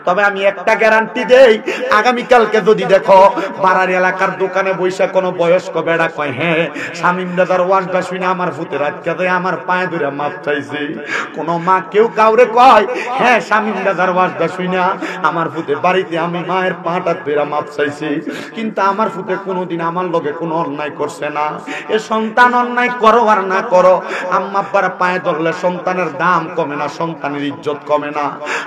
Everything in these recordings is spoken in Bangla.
তবে আমি একটা গ্যারান্টি দেই, আগামীকালকে যদি দেখো বাড়ার এলাকার দোকানে বৈশা কোনো বয়স্ক বেড়া কয় হ্যাঁ শামীম দাদার ওয়াজটা শুনে আমার ভূতের আটকা দেয়, আমার পায়ে ধরে মাপ চাইছে, কোন মা কেউ কাউরে কয় হ্যাঁ শামীম দাদার ওয়াজটা শুনে আমার ভূতে বাড়িতে আমি মায়ের পাটা ধরে মাপ চাইছি, কিন্তু আমার ভূতে কোনোদিন আমার লগে কোনো অন্যায় করছে না। এ সন্তান অন্যায় করো আর না করো, আম্মা আব্বার পায়ে ধরলে সন্তানের দাম কমে না, সন্তানের ইজ্জত কমে না।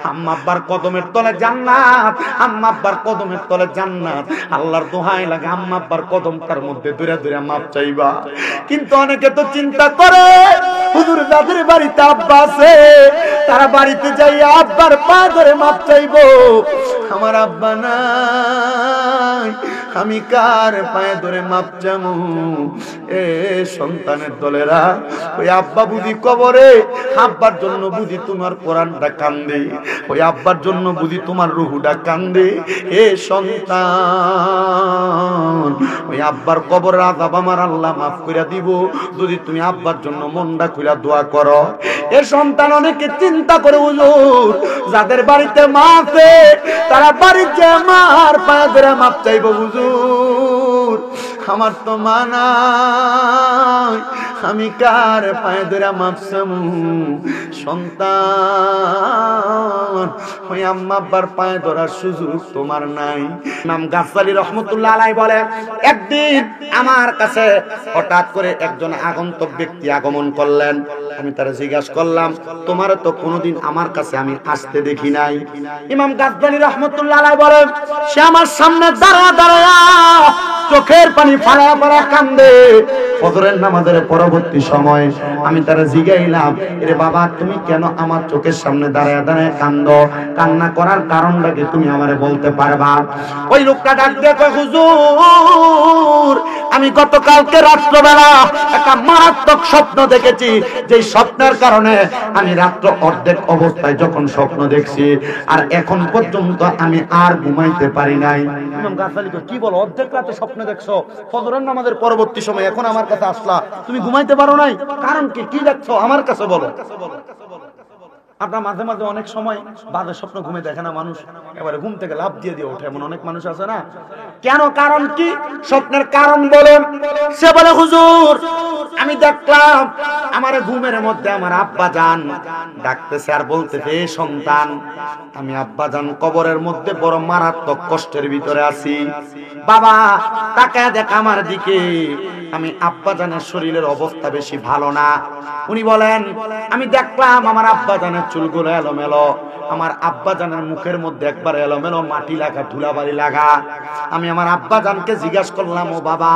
আম্মা আব্বার কদমের তলে জান্নাত, আম্মা আব্বার কদমের তলে জান্নাত। আল্লাহর দোহাই লাগে আম্মা আব্বার কদমটার মধ্যে দূরে দূরে মাপ চাইবা। কিন্তু অনেকে তো চিন্তা করে হুজুর যাদের বাড়িতে আব্বা আছে তারা বাড়িতে যাই আব্বার পা ধরে মাপ চাইবো, আমার আব্বা নাই আমি কার পায়ে ধরে মাপ চামু? এ সন্তানের দলেরা, ওই আব্বা বুঝি কবরে, আব্বার জন্য বুঝি তোমার কোরআনটা কান্দে, ওই আব্বার জন্য বুঝি তোমার রুহুটা কান্দে। এ সন্তান, ওই আব্বার কবরের আযাব আমার আল্লাহ মাফ কইরা দিব যদি তুমি আব্বার জন্য মনটা খুইলা দোয়া করো। এ সন্তান অনেকে চিন্তা করে হুজুর যাদের বাড়িতে মা আছে তারা বাড়িতে মার পায়ে ধরে মাপ চাইবো। হুজুর আমার তো মা নাই, আমি কার পায়ে ধরে মাপ চাইবো? সন্তান, ওই আম্মা আব্বার পায়ে ধরার সুযোগ তোমার নাই। ইমাম গাজ্জালী রাহমাতুল্লাহ আলাইহি বলে একদিন আমার কাছে হঠাৎ করে একজন আগন্তুক ব্যক্তি আগমন করলেন। আমি তারা জিজ্ঞাসা করলাম তোমার তো কোনোদিন আমার কাছে আমি আসতে দেখি নাই। ইমাম গাজ্জালী রাহমাতুল্লাহ আলাইহি বলেন সে আমার সামনে দাঁড়া দাঁড়া চোখের পানি ফাড়া ফাড়া কান্দে। ফজরের নামাজের পরবর্তী সময় আমি তারা জিজ্ঞাইলাম এরে বাবা তুমি কেন আমার চোখের সামনে দাঁড়ায় দাঁড়ায় কান্দো? কান্না করার কারণটা কি তুমি আমারে বলতে পারবা? ওই লোকটা ডাক দিয়ে কয় হুজুর আমি গতকালকে রাত্রবেলা একটা মারাত্মক স্বপ্ন দেখেছি, যে স্বপ্নের কারণে আমি রাত্র অর্ধেক অবস্থায় যখন স্বপ্ন দেখছি আর এখন পর্যন্ত আমি আর ঘুমাইতে পারি নাই। ইমাম গাজ্জালী কয় কি বলো, অর্ধেক রাতে স্বপ্ন দেখছো, ফজরের নামাজের পরবর্তী সময় এখন আমার কাছে আসলা, তুমি ঘুমাইতে পারো নাই? কারণ কি, কি দেখছো আমার কাছে বলো। আপনার মাঝে মাঝে অনেক সময় বাজে স্বপ্ন ঘুমে দেখে না মানুষ, এবারে ঘুম থেকে লাফ দিয়ে দিয়ে ওঠে, এমন অনেক মানুষ আছে না? কেন, কারণ কি, স্বপ্নের কারণ বলেন। সে বলে হুজুর আমি দেখলাম আমার ঘুমের মধ্যে আমার আব্বা জান ডাকতেছে আর বলতেছে সন্তান আমি আব্বা জান কবরের মধ্যে বড় মারাত্মক কষ্টের ভিতরে আছি, বাবা তাকায় দেখ আমার দিকে। আমি আব্বা জানের শরীরের অবস্থা বেশি ভালো না। উনি বলেন আমি দেখলাম আমার আব্বা জানের চুলগুলো এলোমেলো, আমার আব্বা জানের মুখের মধ্যে একবার এলোমেলো মাটি লাগা ধুলাবালি লাগা। আমি আমার আব্বা জানকে জিজ্ঞাসা করলাম ও বাবা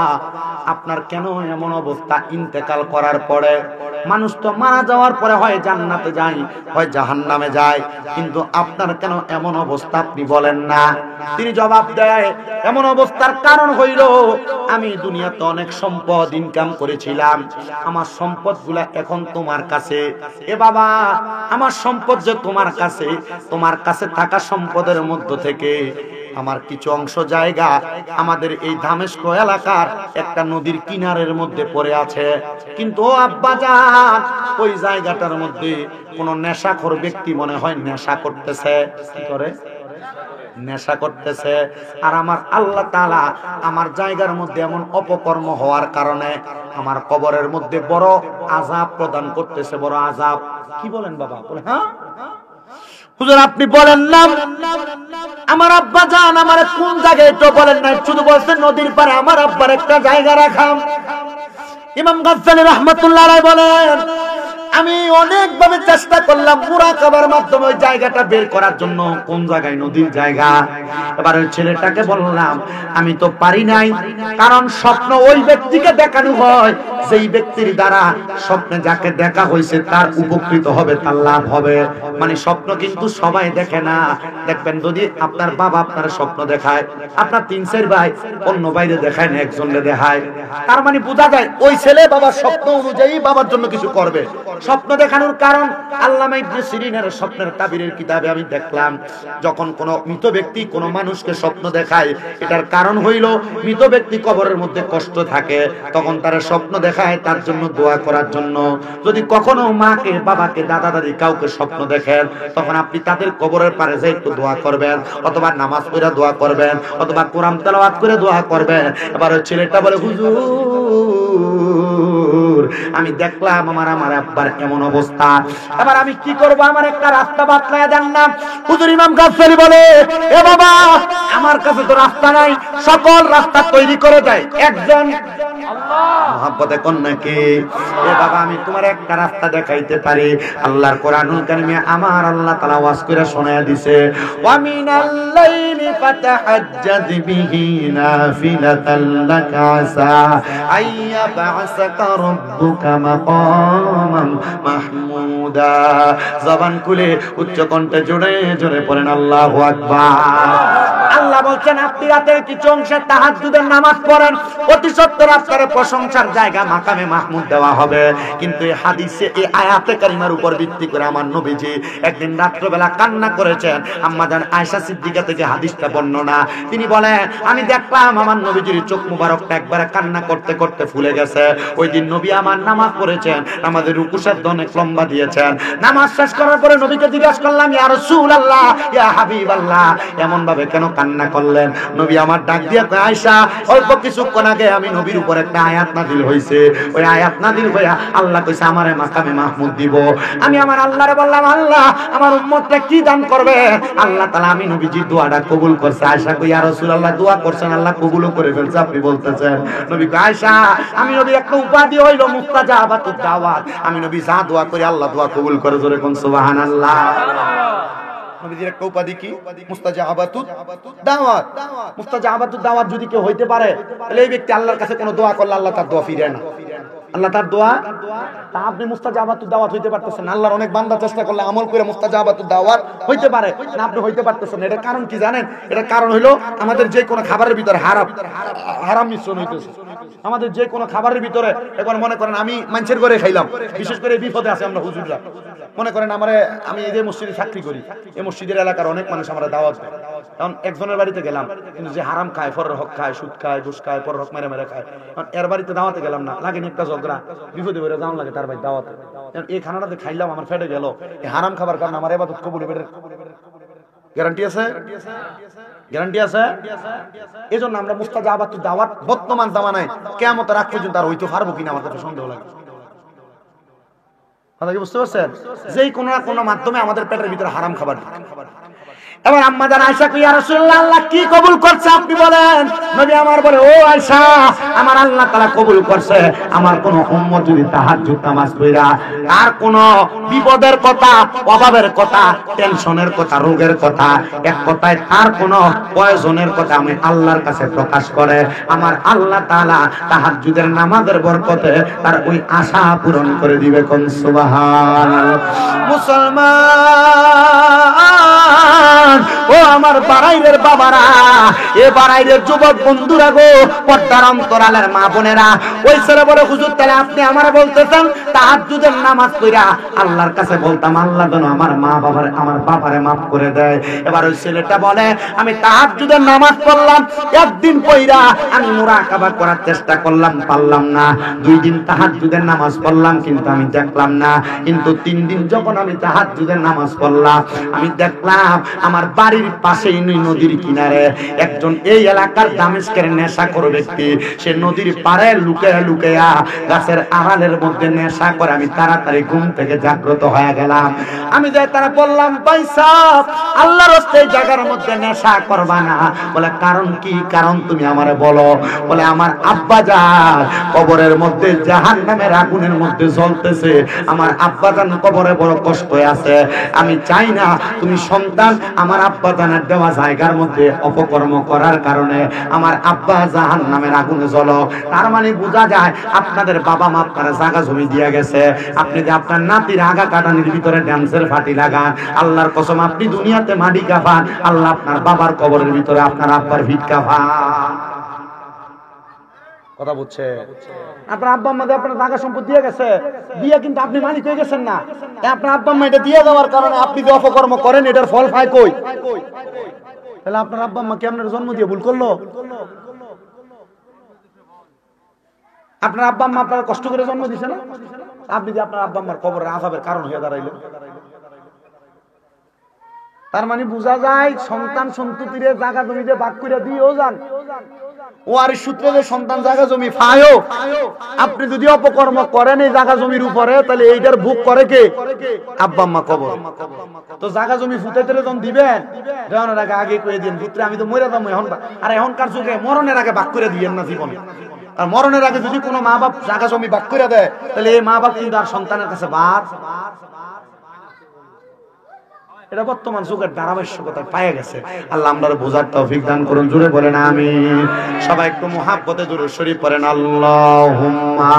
আপনার কেন এমন অবস্থা? ইন্তেকাল করার পরে মানুষ তো মারা যাওয়ার পরে হয় জান্নাতে যায় হয় জাহান্নামে যায়, কিন্তু আপনার কেন এমন অবস্থা আপনি বলেন না? তিনি জবাব দেয় এমন অবস্থার কারণ হইল আমি দুনিয়াতে অনেক সম্পদ ইনকাম করেছিলাম, আমার সম্পদগুলা এখন তোমার কাছে। এ বাবা আমার সম্পদ যে তোমার কাছে, তোমার কাছে থাকা সম্পদের মধ্য থেকে আমার কিছু অংশ জায়গা আমাদের এই দামেস্ক এলাকার একটা নদীর কিনারের মধ্যে পড়ে আছে, কিন্তু ও আব্বা জান ওই জায়গাটার মধ্যে কোন নেশাখোর ব্যক্তি মনে হয় নেশা করতেছে। কি করে? নেশা করতেছে। আর আমার আল্লাহ তাআলা আমার জায়গার মধ্যে এমন অপকর্ম হওয়ার কারণে আমার কবরের মধ্যে বড় আযাব প্রদান করতেছে, বড় আযাব। কি বলেন বাবা? বলে হ্যাঁ হুজুর আপনি বলেন না আমার আব্বা জান আমার কোন জায়গায় তো বলেন না, শুধু বলছেন নদীর পারে আমার আব্বার একটা জায়গা রাখাম। ইমাম গাজ্জালী রাহমাতুল্লাহ আলাইহি বলেন আমি অনেকভাবে চেষ্টা করলাম মুরাকাবার মাধ্যমে ওই জায়গাটা বের করার জন্য, কোন জায়গায় নদীর জায়গা। এবার ওই ছেলেটাকে বললাম আমি তো পারি নাই, কারণ স্বপ্ন ওই ব্যক্তিকে দেখানো হয় যেই ব্যক্তির দ্বারা স্বপ্নে যাকে দেখা হয়েছে তার উপকৃত হবে, তার লাভ হবে। মানে স্বপ্ন কিন্তু সবাই দেখে না। দেখবেন যদি আপনার বাবা আপনার স্বপ্ন দেখায়, আপনার 3-4 ভাই অন্য বাইরে দেখায় না, একজনকে দেখায়, তার মানে বোঝা যায় ওই ছেলে বাবার স্বপ্ন অনুযায়ী বাবার জন্য কিছু করবে। স্বপ্ন দেখানোর কারণ আল্লামা ইবনে সিরিনের স্বপ্নের তাবিরের কিতাবে আমি দেখলাম, যখন কোন মৃত ব্যক্তি কোন মানুষকে স্বপ্ন দেখায়, এটার কারণ হইল মৃত ব্যক্তি কবরের মধ্যে কষ্ট থাকে, তখন তারা স্বপ্ন দেখায় তার জন্য দোয়া করার জন্য। যদি কখনো মাকে, বাবাকে, দাদা দাদি কাউকে স্বপ্ন দেখেন, তখন আপনি তাদের কবরের পারে যাই একটু দোয়া করবেন, অথবা নামাজ পড়ে দোয়া করবেন, অথবা কোরআন তেলাওয়াত করে দোয়া করবেন। এবার ওই ছেলেটা বলে, হুজুর আমি দেখলাম আমার আব্বার এমন অবস্থা, এবার আমি কি করব, আমার একটা রাস্তা বাতলায় দেন না। হুজুর ইমাম গাজ্জালী বলে, এ বাবা আমার কাছে তো রাস্তা নাই, সকল রাস্তা তৈরি করে দেয় একজন মহব্বতে কন্যাকে। এ বাবা আমি তোমার একটা রাস্তা দেখাইতে পারি। আল্লাহর কোরআনুল কারীমে আমার আল্লাহ তাআলা ওয়াজ করে শোনায়া দিছে, ওয়া মিনাল লাইলি ফাতাহাজ্জাদ বিহি নাফিলাতাল লাকা আসা আইয়া বা'সাকা রাব্বুকা মাকামান মাহমুদা। জবান খুলে উচ্চ কণ্ঠে জোরে জোরে পড়েন আল্লাহু আকবার। আল্লাহ বলছেন আপনি রাতের কিছু অংশে তাহাজ্জুদের নামাজ পড়েন, অতি সত্তর আপনার প্রশংসার জায়গা মাকামে মাহমুদ দেওয়া হবে। কিন্তু এই হাদিসে, এই আয়াতে কারিমার উপর ভিত্তি করে আমার নবীজি একদিন রাত্রবেলা কান্না করেছেন। আম্মা জান আয়েশা সিদ্দিকা থেকে হাদিসটা বর্ণনা, তিনি বলেন আমি দেখলাম আমার নবীজির চোখ মুবারকটা একবারে কান্না করতে করতে ফুলে গেছে। ওই দিন নবী আমার নামাজ পড়েছেন, আমাদের রুকু শব্দ অনেক লম্বা দিয়েছেন। নামাজ শেষ করার পরে নবীকে জিজ্ঞাসা করলাম, ইয়া রাসূলুল্লাহ, ইয়া হাবিবাল্লাহ, এমন ভাবে কেন কান্না করলেন? নবী আমার ডাক দিয়ে কয়, আয়েশা অল্প কিছুক্ষণ আগে আমি নবীর উপর একটা আয়াত নাযিল হইছে, ওই আয়াত নাযিল হইয়া আল্লাহ কইছে আমারে মাকামে মাহমুদ দিব। আমি আমার আল্লাহরে বললাম, আল্লাহ আমার উম্মতটা কি দান করবে? আল্লাহ তাআলা আমি নবীজির দোয়াটা কবুল করছে। আয়েশা কই, ইয়া রাসূলুল্লাহ দোয়া করছেন, আল্লাহ কবুলও করে ফেলছে, আপনি বলতেছেন? নবী কয়, আয়েশা আমি নবীর একটা উপাধি হইল মুস্তাজাবাতুদ দাওয়াত, আমি নবী যা দোয়া করি আল্লাহ দোয়া কবুল করে। জোরে কোন সুবহানাল্লাহ। নবীজির একটা উপাধি কি? মুস্তাজাবাতুদ দাওয়াত। মুস্তাজাবাতুদ দাওয়াত যদি কেউ হইতে পারে, তাহলে এই ব্যক্তি আল্লাহর কাছে কোনো দোয়া করলে আল্লাহ তার দোয়া ফিরায় না। আল্লাহ তার দোয়া, তা আপনি মুস্তাজাবাতুদ দাওয়াত হইতে পারতেছেন। আল্লাহর অনেক বান্দা চেষ্টা করলে আমল করে মুস্তাজাবাতুদ দাওয়াত হইতে পারে না, আপনি হইতে পারতেছেন। এটার কারণ কি জানেন? এটার কারণ হলো আমাদের যে কোনো খাবারের ভিতরে হারাম মিশ্রণ হইতেছে। আমাদের যে কোনো খাবারের ভিতরে, একবার মনে করেন আমি মানুষের ঘরে খাইলাম, বিশেষ করে বিপদে আছে আমরা হুজুররা, মনে করেন আমি এই যে মসজিদে চাকরি করি, এই মসজিদের এলাকার অনেক মানুষ আমরা দাওয়াত দেয়। কারণ একজনের বাড়িতে গেলাম, কিন্তু যে হারাম খায়, ফরের হক খায়, সুদ খায়, ঘুষ খায়, পরের হক মেরে মেরে খায়, কারণ এর বাড়িতে দাওয়াতে গেলাম না, লাগেনি একটা ঝগড়া, বিপদে বেড়ে যাওয়ার লাগে তার বাড়ি দাওয়াতে। এই খানাটাতে খাইলাম, আমার ফেটে গেল, এই হারাম খাবার কারণে আমার ইবাদত কবুল হবে, গ্যারান্টি আছে? গ্যারান্টি আছে? এই জন্য আমরা মুস্তাজাবাতুদ দাওয়াত বর্তমান জামানায় কিয়ামতের আগ পর্যন্ত আর হইতে পারবো কিনা আমার কাছে সন্দেহ লাগে। কথা কি বুঝতে পারছেন? যেই কোনো না কোনো মাধ্যমে আমাদের পেটের ভিতরে হারাম খাবার। এবার আম্মা জান আয়েশা কই, ইয়া রাসূলুল্লাহ আল্লাহ কি কবুল করছে আপনি বলেন? নবী আমার বলে, ও আয়েশা আমার আল্লাহ তাআলা কবুল করছে আমার কোন উম্মত যদি তাহাজ্জুদ নামাজ পড়া, আর কোন বিপদের কথা, অভাবের কথা, টেনশনের কথা, রোগের কথা, এক কথায় তার কোন প্রয়োজনের কথা আমি আল্লাহর কাছে প্রকাশ করে, আমার আল্লাহ তাআলা তাহাজ্জুদের নামাজের বরকতে তার ওই আশা পূরণ করে দিবে। কোন সুবহানাল্লাহ। মুসলমান ও আমার বাড়াইরের বাবারা, এ বাড়াইরের যুবক বন্ধুরা গো, পর্দার অন্তরালের মা বোনেরা, ওই ছেলে বলে, হুজুর তাহলে আপনি আমারে বলতেছেন তাহাজ্জুদের নামাজ পড়া আল্লাহর কাছে বলতাম আল্লাহ যেন আমার বাবারে মাফ করে দেয়। এবার ওই ছেলেটা বলে, আমি তাহাজ্জুদের নামাজ পড়লাম, একদিন পড়া আমি মুরাকাবা করার চেষ্টা করলাম, পারলাম না। 2 দিন তাহাজ্জুদের নামাজ পড়লাম, কিন্তু আমি দেখলাম না। কিন্তু 3 দিন যখন আমি তাহাজ্জুদের নামাজ পড়লাম, আমি দেখলাম আমার বাড়ির পাশেই নদীর কিনারে একজন এই এলাকার দামেস্কের নেশাখোর ব্যক্তি, সে নদীর পাড়ে লুকায়া লুকায়া গাছের আড়ালের মধ্যে নেশা করে। আমি তাড়াতাড়ি ঘুম থেকে জাগ্রত হয়ে গেলাম। আমি যাই তারা বললাম, ভাই সাহেব আল্লাহর রাস্তায় এই জায়গার মধ্যে নেশা করবা না। বলে, কারণ কি? কারণ তুমি আমারে বলো। বলে, আমার আব্বাজান কবরের মধ্যে জাহান্নামের আগুনের মধ্যে জ্বলতেছে, আমার আব্বাজান কবরে বড় কষ্ট আছে, আমি চাই না তুমি সন্তান আমার আব্বাজানের দেওয়া জায়গার মধ্যে অপকর্ম করার কারণে আমার আব্বা জাহান্নামের আগুনে জ্বলো। তার মানে বোঝা যায় আপনাদের বাবা মা আপনারা জায়গা জমি দিয়ে গেছে, আপনি যে আপনার নাতির আগা কাটানির ভিতরে ড্যান্সের ফাটি লাগান, আল্লাহর কসম আপনি দুনিয়াতে মাটি কাফান, আল্লাহ আপনার বাবার কবরের ভিতরে আপনার আব্বার ভিট কাফান। কথা বুঝছে? আপনার আব্বা আম্মা আপনার জায়গা সম্পদ দিয়ে গেছে, দিয়ে কিন্তু আপনি মালিক হয়ে গেছেন না। আপনার আব্বা আম্মা এটা দিয়ে দেওয়ার কারণে আপনি যে অপকর্ম করেন এটার ফল পায় কই? তাহলে আপনার আব্বা আম্মা কি আপনার জন্ম দিয়ে ভুল করলো? আপনার আব্বা আম্মা আপনার কষ্ট করে জন্ম দিছে না? আপনি যে আপনার আব্বা আম্মার কবরের আযাবের কারণ হয়ে দাঁড়াইলেন। তার মানে বোঝা যায় সন্তান সন্ততিরে জায়গা জমিতে ভাগ করে দিয়েও যান, ওয়ারিশ সূত্রে যে সন্তান জায়গা জমি পায়ও, আপনি যদি অপকর্ম করেন এই জায়গা জমির উপরে, তাহলে এইটার ভোগ করে কে? আব্বা আম্মা কবর। তো জায়গা জমি ফুটাইতে যখন দিবেন, দেওয়ানোর আগে আগে করে দিন পুত্রে আমি তো মরে যাবো এখন, আর এখনকার যুগে মরণের আগে ভাগ করে দিয়েন না জীবনে। আর মরণের আগে যদি কোনো মা বাপ জায়গা জমি ভাগ করে দেয়, তাহলে এই মা বাপ কিন্তু আর সন্তানের কাছে বাদ। এটা বর্তমান যুগের ধারাবাহিকতায় পায়ে গেছে। আল্লাহ আমাদের বোঝার তৌফিক দান করুন, জুড়ে বলেন আমিন। সবাই একটু মুহাব্বতে দুরূদ শরীফ পড়েন, আল্লাহুম্মা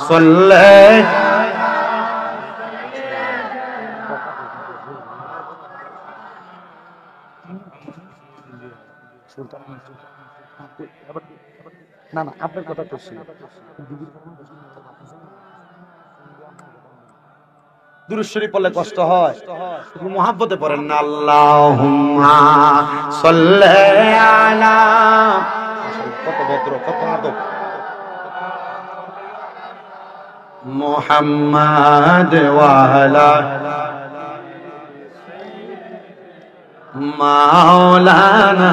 সাল্লি। না না আপনার কথা করছি, দুরূদ শরীফ পড়লে কষ্ট হয়, একটু মুহাব্বতে পড়েন না, আল্লাহুম্মা সাল্লি আলা। কত ভদ্র, কত আদব। মুহাম্মাদ ওয়া আলা মাওলানা।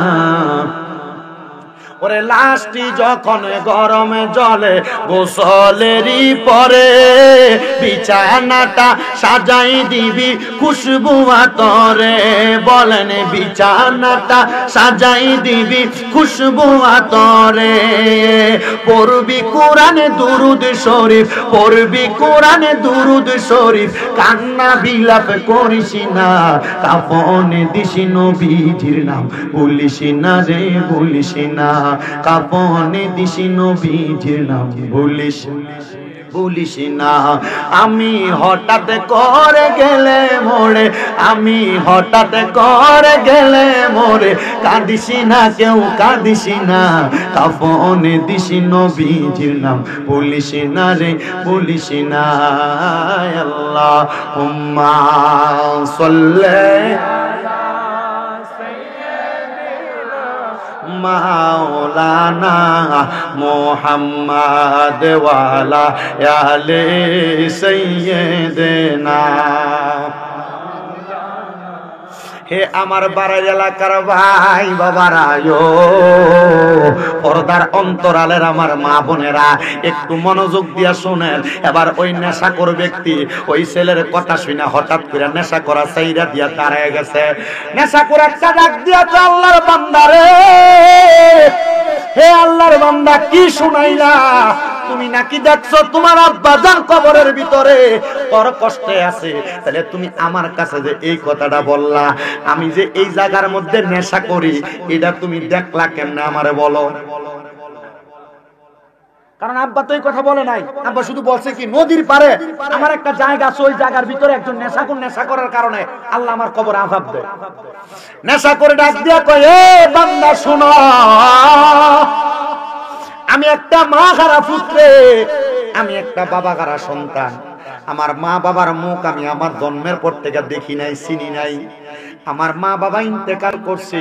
ওরে লাশটি যখন গরমে জলে গোসলেরই পরে, বিছানাটা সাজাই দিবি খুশবু আতরে। বলেন বিছানাটা সাজাই দিবি খুশবু আতরে। পড়বি কোরআনে দুরুদ শরীফ, পড়বি কোরআনে দুরুদ শরীফ। কান্না বিলাপ করিস না, কাফনে দিস নবীজির নাম বলিস না রে, বলিস না। কাফনে দিস নবীজির নাম বলিস, বলিস না। আমি হঠাৎ করে গেলে মোরে, আমি হঠাৎ করে গেলে মোরে। কাঁদিস না কেউ, কাঁদিস না। কাফনে দিস নবীজির নাম বলিস না রে, বলিস না। আল্লাহুম্মা সাল্লি মাওলানা মুহাম্মাদ ওয়া আলা আলি সাইয়্যিদিনা। হে আমার বাড়ির এলাকার ভাই বাবারা, পর্দার অন্তরালের আমার মা বোনেরা, একটু মনোযোগ দিয়া শুনেন। এবার ওই নেশাখোর ব্যক্তি ওই ছেলের কথা শুনে হঠাৎ করে নেশা করা চাইরা দিয়া দাঁড়ায় গেছে। নেশাখোর একটা ডাক দিয়েছে, আল্লাহর বান্দারে, হে আল্লাহর বান্দা কি শুনাইলা? তুমি নাকি দেখছো তোমার আব্বাজান কবরের ভিতরে বড় কষ্টে আছে, তাহলে তুমি আমার কাছে যে এই কথাটা বললা, আমি যে এই জায়গার মধ্যে নেশা করি, এটা তুমি দেখলা কেমনে আমারে বলো? কারণ আব্বা তো এই কথা বলে নাই, আব্বা শুধু বলছে কি নদীর পারে আমার একটা জায়গা আছে, ওই জায়গার ভিতরে একজন নেশাখোর নেশা করার কারণে আল্লাহ আমার কবরে আযাব দেয়। নেশা করে ডাক দিয়া কয়, এ বান্দা শোনো, আমি একটা মা হারা পুত্রে, আমি একটা বাবা হারা সন্তান। আমার মা বাবার মুখ আমি আমার জন্মের পর থেকে দেখি নাই, চিনি নাই। আমার মা বাবা ইন্তেকাল করছে,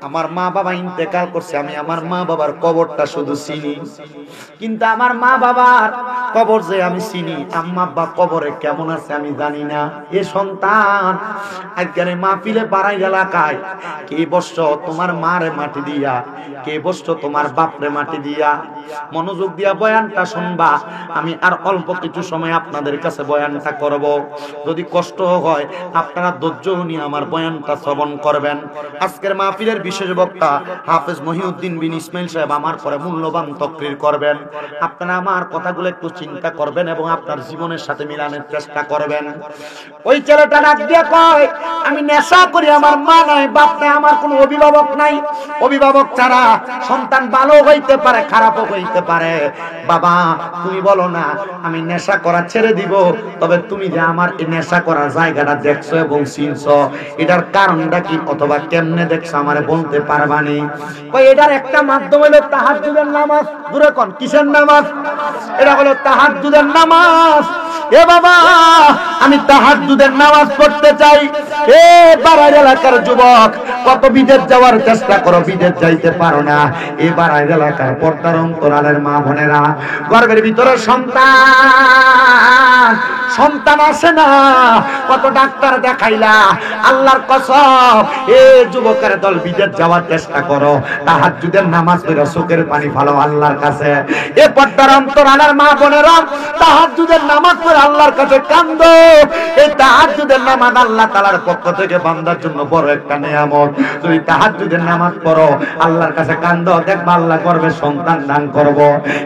আমার মা বাবা ইন্তেকাল করছে, আমি আমার মা বাবার কবরটা শুধু চিনি, কিন্তু আমার মা বাবার কবর যে আমি চিনি, আম্মা আব্বা কবরে কেমন আছে আমি জানি না। এ সন্তান, আজকের মাহফিলে পাড়াই এলাকায় কে বসছো তোমার মারে মাটি দিয়া, কে বসছো তোমার বাপরে মাটি দিয়া? মনোযোগ দিয়া বয়ানটা শুনবা। আমি আর অল্প কিছু সময় আপনাদের কাছে বয়ানটা করব। যদি কষ্ট হয় আপনারা ধৈর্য নিয়ে আমার বয়ানটা শ্রবণ করবেন। আজকের মাহফিলের বিশেষ বক্তা হাফেজ মহিউদ্দিন বিন ইসমাইল সাহেব আমার পরে মূল্যবান তাকরীর করবেন। আপনারা আমার কথাগুলো একটু চিন্তা করবেন এবং আপনার জীবনের সাথে মিলানোর চেষ্টা করবেন। ওই ছেলেটা ডাক দিয়ে কয়, আমি নেশা করি, আমার মা নাই, বাপ নাই, আমার কোনো অভিভাবক নাই। অভিভাবক ছাড়া সন্তান ভালো হইতে পারে, খারাপও হইতে পারে। বাবা তুমি বলো না আমি নেশা করা ছেড়ে দিব, তবে তুমি যে আমার এই নেশা করার জায়গাটা দেখছো এবং চিনছো, এটার কারণটা কি অথবা কেমনে দেখছো আমারে বলতে পারবানি? কই এটার একটা মাধ্যম হলো তাহাজ্জুদের নামাজ। দূরে কোন কিসের নামাজ? এটা হলো তাহাজ্জুদের নামাজ। এ বাবা আমি তাহাজ্জুদের নামাজ পড়তে চাই। এ বাড়ার এলাকার যুবক, কত বিদেশ যাওয়ার চেষ্টা করো, বিদেশ যাইতে পারো না। এ বাড়ার এলাকার পর্দার অন্তরালের মা বোনেরা, গর্ভের ভিতরে সন্তান আসে না, কত ডাক্তার দেখাইলা, আল্লাহর কসম এ যুবকের দল বিদেশ যাওয়ার চেষ্টা করো, তাহাজ্জুদের নামাজ পড়ো, চোখের পানি ফেলো আল্লাহর কাছে। এ পর্দার অন্তরালের মা বোনেরা, তাহাজ্জুদের নামাজ পড়ে আল্লাহর কাছে কান্দো। এই তাহাজ্জুদের নামাজ আল্লাহ তাআলার পক্ষ থেকে বান্দার জন্য বড় একটা নিয়ামত। তুমি তাহাজ্জুদের নামাজ পড়ো, আল্লাহর কাছে কান্দো, দেখবা আল্লাহ করবে সন্তান দান করব।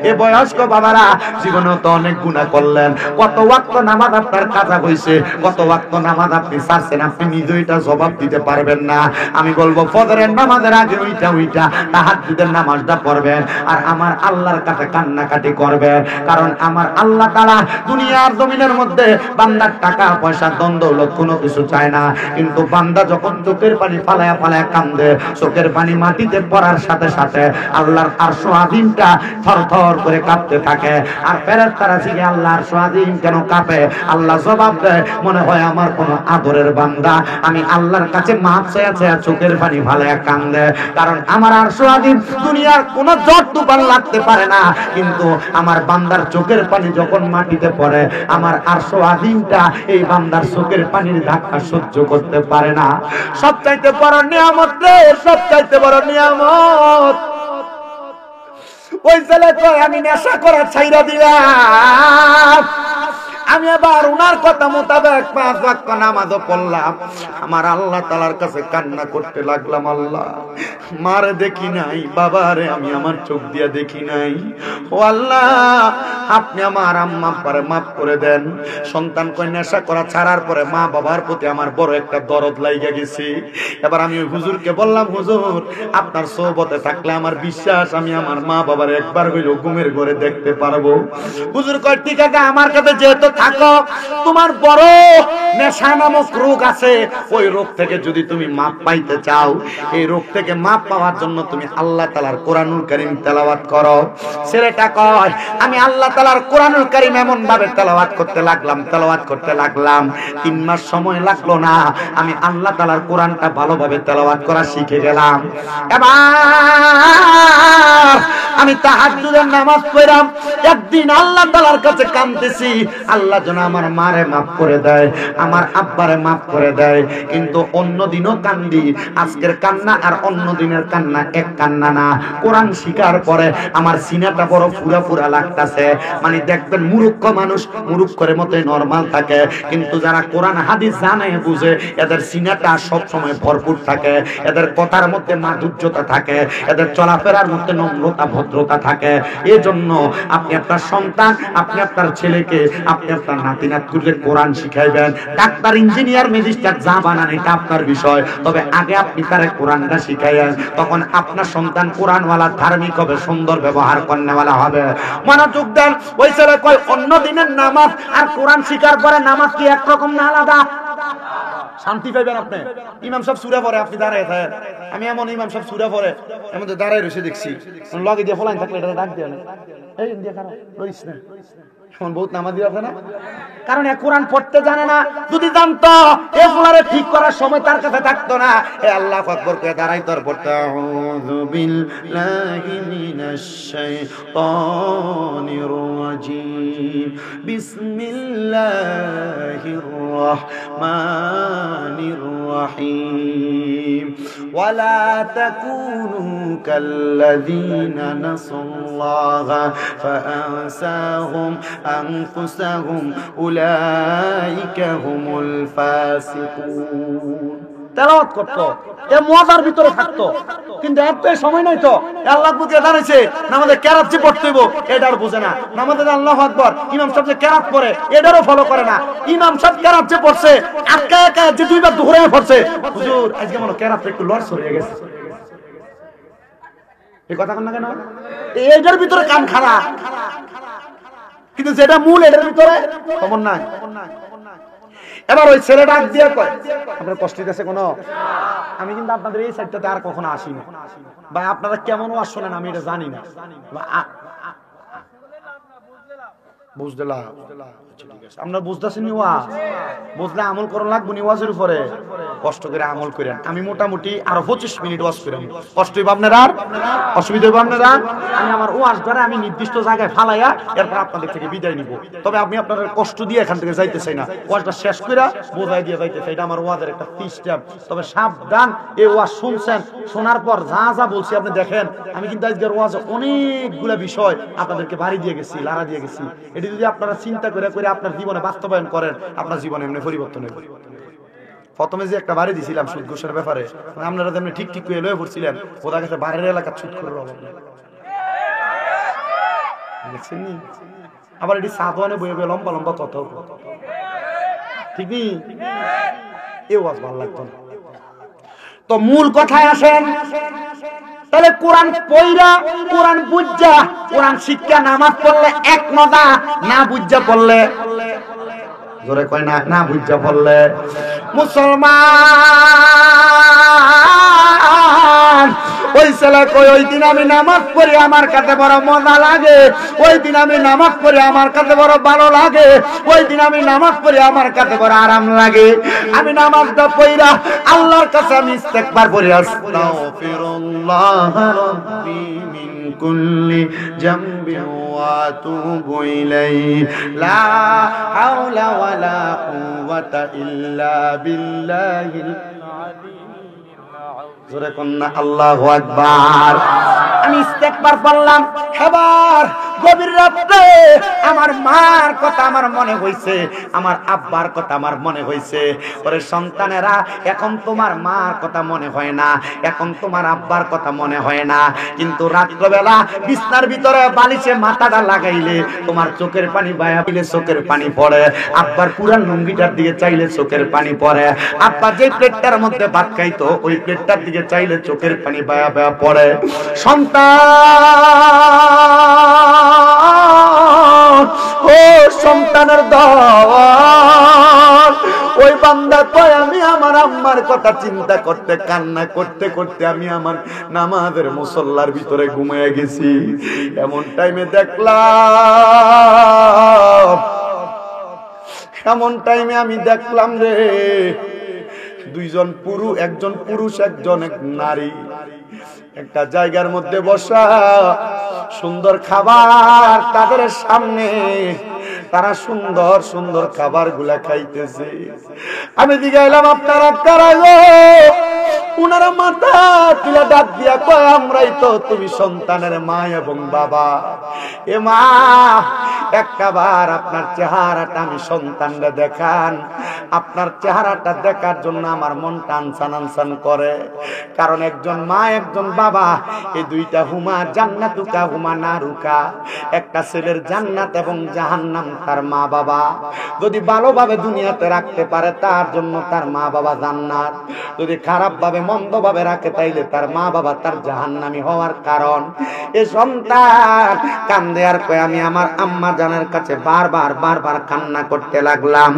এ বয়স্ক বাবারা জীবনে তো অনেক গুনাহ করলেন, কত ওয়াক্ত নামাজ আপনার কাজা হইছে, কত ওয়াক্ত নামাজ আপনি ছাড়ছেন, আপনি নিজে এটা জবাব দিতে পারবেন না। আমি বলবো ফজরের নামাজের আগে ওইটা তাহাজ্জুদের নামাজটা পড়বেন আর আমার আল্লাহর কাছে কান্নাকাটি করবেন। কারণ আমার আল্লাহ তাআলা দুনিয়ার জমিনের মধ্যে বান্দার টাকা পয়সা ধন দৌলত কোনো কিছু চায় না, কিন্তু বান্দা যখন চোখের পানি ফালায়া ফালায়া কান্দে, চোখের পানি মাটিতে পড়ার সাথে সাথে আল্লাহর আরশ আযীমটা থরথর করে কাঁপতে থাকে। আর ফেরেশতারা জিজ্ঞাসা আল্লাহর আরশ আযীম কেন কাঁপে? আল্লাহ জবাব দেয়, মনে হয় আমার কোনো আদরের বান্দা আমি আল্লাহর কাছে মাপ চাইছে চোখের পানি ফালায়া কান্দে। কারণ আমার আরশ আযীম দুনিয়ার কোনো ঝড় তুফান লাগতে পারে না, কিন্তু আমার বান্দার চোখের পানি যখন মাটিতে পড়ে, আমার আরশ আযীমটা এই বান্দার চোখের পানির ধাক্কা সহ্য করতে পারে না। সবচাইতে বড় নিয়ামত রে, সবচাইতে বড় নিয়ামত। ওই ছেলে কয় আমি নেশা করা ছাইরা দিলাম, আমি আবার উনার কথা মোতাবেক 5 ওয়াক্ত নামাজও পড়লাম। আমার আল্লাহ তাআলার কাছে কান্না করতে লাগলাম, আল্লাহ মারে দেখি নাই, বাবারে আমি আমার চোখ দিয়া দেখি নাই। ও আল্লাহ আপনি আমার আম্মা আব্বারে মাফ করে দেন। সন্তান কই নেশা করা ছাড়ার পরে মা বাবার প্রতি আমার বড় একটা দরদ লাইগা গেছে। এবার আমি হুজুরকে বললাম, হুজুর আপনার সোহবতে থাকলে আমার বিশ্বাস আমি আমার মা বাবার একবার হইলেও ঘুমের ঘরে দেখতে পারবো। হুজুর কয় ঠিক আছে, আমার কাছে যেহেতু থাকো, তোমার বড় নেশা নামক রোগ আছে, ওই রোগ থেকে যদি তুমি মাপ পাইতে চাও, এই রোগ থেকে মাপ পাওয়ার জন্য তুমি আল্লাহ তাআলার কোরআনুল কারীম তেলাওয়াত করো। ছেলেটা কয় আমি আল্লাহ তাআলার কোরআনুল কারীম এমন ভাবে তেলাওয়াত করতে লাগলাম 3 মাস সময় লাগলো না, আমি আল্লাহ তাআলার কোরআনটা ভালোভাবে তেলাওয়াত করা শিখে গেলাম। এবার আমি তাহাজ্জুদের নামাজ পড়লাম। একদিন আল্লাহ তাআলার কাছে কাঁদতেছি, আল্লাহ যেন আমার মারে মাফ করে দেয়, আমার আব্বারে মাফ করে দেয়। কিন্তু অন্য দিনও কান্দি, আজকের কান্না আর অন্য দিনের কান্না এক কান্না না। কোরআন শিখার পরে আমার সিনাটা বড় ফুরা লাগতাছে। মানে দেখবেন মূর্খ মানুষ মূর্খের মতোই নরমাল থাকে, কিন্তু যারা কোরআন হাদিস জানে বুঝে, এদের সিনাটা সব সময় ভরপুর থাকে, এদের কথার মধ্যে মাধুর্যতা থাকে, এদের চলাফেরার মধ্যে নম্রতা ভদ্রতা থাকে। এজন্য আপনি আপনার সন্তান, আপনি আপনার ছেলেকে, আপনি আপনার নাতি নাতকুকে কোরআন শিখাইবেন। ডাক্তার ইঞ্জিনিয়ার ম্যাজিস্ট্রেট যা বানান এটা আপনার বিষয়, তবে আগে আপনি তারে কোরআনটা শিখাইয়েন। তখন আপনার সন্তান কোরআনওয়ালা, ধার্মিক হবে, সুন্দর ব্যবহার করনেওয়ালা হবে। মনোযোগ দেন। ওই ছেলে কয় অন্য দিনের নামাজ আর কোরআন শিখার পরে নামাজ কি একরকম না আলাদা? শান্তি পাইবেন আপনি। ইমাম সাহেব সূরা পড়ে, আপনি দাঁড়ায় থাকেন। আমি এমন ইমাম সাহেব সূরা পড়ে এমন দাঁড়ায় রয়েছে দেখছি, লগে দিয়ে ফলাইন থাকলে এটা ডাক দিয়ে এই ইন্ডিয়া কারো লইস না, এখন বহুত নামাজি আছে না, কারণ এ কোরআন পড়তে জানে না। যদি জানতো এ ফুলারে ঠিক করার সময় তার কাছে থাকতো না। এ আল্লাহু আকবার কে দাঁড়াই তোর পড়তে, আউযু বিল্লাহি মিনাশ শাইতানির রাজিম, বিসমিল্লাহির রাহমানির রাহিম, ওয়ালা তাকুনু কাল্লাযীনা নাসাল্লাহা ফাআনসাহুম أنفسهم أولئك هم الفاسقون। তেলাওয়াত করতো, এ মজার ভিতরে থাকতো। কিন্তু এত সময় নাই তো, আল্লাহ বুঝে দাঁড়াইছে নামাজে কেরাত যে পড়তে হইব এটার বুঝে না। নামাজে আল্লাহু আকবার ইমাম সাহেব যে কেরাত পড়ে এটারও ফলো করে না। ইমাম সাহেব কেরাত যে পড়ছে একা একা যে দুইবার দুহরায় পড়ছে, হুজুর আজকে মনে কেরাত একটু লড় সরে গেছে, এই কথা কন না কেন? এটার ভিতরে কান খারাপ, কিন্তু যেটা মূল এটার ভিতরে খবর নাই। এবার ওই ছেলে ডাক দিয়ে কয়, আপনার কষ্ট দিতেছে কোনো? আমি কিন্তু আপনাদের এই সাইডটাতে আর কখনো আসিনি ভাই, আপনারা কেমন ওয়াজ শোনেন আমি এটা জানি না। বুঝলাম, আপনারা বুঝতেছেন নি? ওয়াজ বুঝলে আমল করা লাগবে নি, ওয়াজের উপরে কষ্ট করে আমল করেন। আমি মোটামুটি আরো 25 মিনিট ওয়াজ করেন, কষ্ট হইব আপনার, আর অসুবিধা হইব আপনারা। আমি আমার ওয়াজ ধরে আমি নির্দিষ্ট জায়গায় ফালাইয়া এরপর আপনাদের থেকে বিদায় নিব। তবে আমি আপনাদের কষ্ট দিয়ে এখান থেকে যাইতে চাই না, ওয়াজটা শেষ করে বোঝাই দিয়ে যাইতে চাই, এটা আমার ওয়াজের একটা সিস্টেম। তবে সাবধান, এই ওয়াজ শুনছেন, শোনার পর যা যা বলছি আপনি দেখেন, আমি কিন্তু আজকের ওয়াজে অনেকগুলা বিষয় আপনাদেরকে বাড়ি দিয়ে গেছি, লাড়া দিয়ে গেছি। এটি যদি আপনারা চিন্তা করে করে আপনার জীবনে বাস্তবায়ন করেন, আপনার জীবনে এমনি পরিবর্তন হবে। প্রথমে যে একটা বাড়ি দিছিলাম সুদ ঘুষের ব্যাপারে, আপনারা যেমনি ঠিক ঠিক করে লয়ে পড়ছিলেন, ওদের কাছে বাড়ির এলাকা সুদ করে দেখছেন। আবার এটি সাধনে বয়ে বয়ে লম্বা লম্বা কথা, ঠিক নেই? এ ওয়াজ ভালো লাগতো না। তো মূল কথায় আসেন, তাহলে কোরআন পয়রা, কোরআন বুঝা, কোরআন শিক্ষা, নামাজ পড়লে এক মজা, না বুঝা পড়লে জোরে কয় না, না বুঝা পড়লে। মুসলমান ওই ছেলে কই, ওই দিন আমি নামাজ পড়ি আমার কাছে বড় মজা লাগে, ওই দিন আমি নামাজ পড়ি আমার কাছে বড় ভালো লাগে, ওই দিন আমি নামাজ পড়ি আমার কাছে বড় আরাম লাগে। আমি নামাজটা পড়া আল্লাহর কাছে আমি ইস্তেগফার করি, আস্তাগফিরুল্লাহ রাব্বি মিন কুল্লি জামবিন ওয়া আতুবু ইলাইহি লা হাওলা ওয়ালা কুওয়াতা ইল্লা বিল্লাহিল জোরে কন্না আল্লাহু আকবার। আমি ইস্তেগফার পড়লাম, এবার গভীর রাতে আমার মার কথা আমার মনে হইছে, আমার আব্বার কথা আমার মনে হইছে। ওরে সন্তানেরা, এখন তোমার মার কথা মনে হয় না, এখন তোমার আব্বার কথা মনে হয় না, কিন্তু রাত্রবেলা বিছনার ভিতরে বালিশে মাথাটা লাগাইলে তোমার চোখের পানি বায়া দিলে চোখের পানি পড়ে, আব্বার পুরান লুঙ্গিটার দিকে চাইলে চোখের পানি পড়ে, আব্বা যে প্লেটটার মধ্যে ভাত খাইতো ওই প্লেটটার দিকে চাইলে চোখের পানি বায়া বায়া পড়ে। ও সন্তানের দল, ওই বান্দা কয় আমি আমার আম্মার কথা চিন্তা করতে, কান্না করতে করতে আমি আমার নামাজের মুসল্লার ভিতরে ঘুমিয়ে গেছি। এমন টাইমে দেখলাম, এমন টাইমে আমি দেখলাম রে, দুইজন পুরুষ, একজন পুরুষ একজন নারী একটা জায়গার মধ্যে বসা, সুন্দর খাবার তাদের সামনে, তারা সুন্দর সুন্দর খাবার গুলা খাইতেছে। আমি জিজ্ঞাসলাম আপনারা কারা গো? উনারা মাথা তুলে ডাক দিয়া কয় আমরাই তো, তুমি সন্তানের মা এবং বাবা। এ মা, একটাবার আপনার চেহারাটা আমি সন্তানরা দেখান, আপনার চেহারাটা দেখার জন্য আমার মন টানসান আনসান করে। কারণ একজন মা একজন বাবা, এই দুইটা হুমা জান্নাতুকা হুমা নারুকা, একটা ছেলের জান্নাত এবং জাহান্নাম তার মা বাবা। যদি ভালোভাবে দুনিয়াতে রাখতে পারে তার জন্য তার মা বাবা জান্নাত, যদি খারাপ ভাবে মন্দ ভাবে রাখে তাইলে তার মা বাবা তার জাহান্নামী হওয়ার কারণ। এ সন্তান কান্দে আর কয় আমি আমার আম্মা জানের কাছে বারবার বারবার কান্না করতে লাগলাম,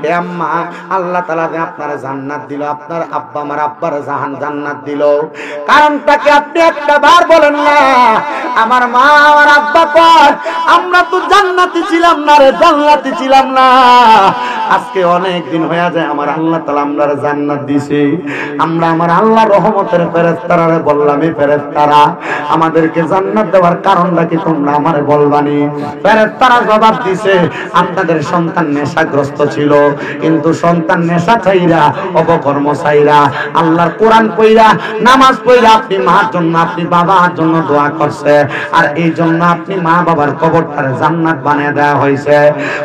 হে আম্মা, আল্লাহ তাআলা যে আপনার জান্নাত দিল, আপনার আব্বা আমার আব্বার জান্নাত দিল, কারণটাকে আপনি একটা বার বলেন না। আমার মা আমার আব্বা কয় আমরা তো জান্নাতি ছিলাম না রে, জান্নাতি ছিলাম না। আজকে অনেক দিন হয়ে যায় আমার আল্লাহ তাআলা আমরার জান্নাত দিয়েছে। আমরা আমার আল্লাহর রহমতের ফেরেশতারা বললাম, এই ফেরেশতারা আমাদেরকে জান্নাত দেওয়ার কারণটা কি তোমরা আমারে বলবানি? ফেরেশতারা জবাব দিছে, আপনাদের সন্তান নেশাগ্রস্ত ছিল, কিন্তু সন্তান নেশা চাইরা, অপকর্ম চাইরা, আল্লাহর কোরআন পড়া, নামাজ পড়া আপনি মার জন্য, আপনি বাবার জন্য দোয়া করছে, আর এই জন্য আপনি মা বাবার কবরটারে জান্নাত বানিয়ে দেওয়া হয়েছে।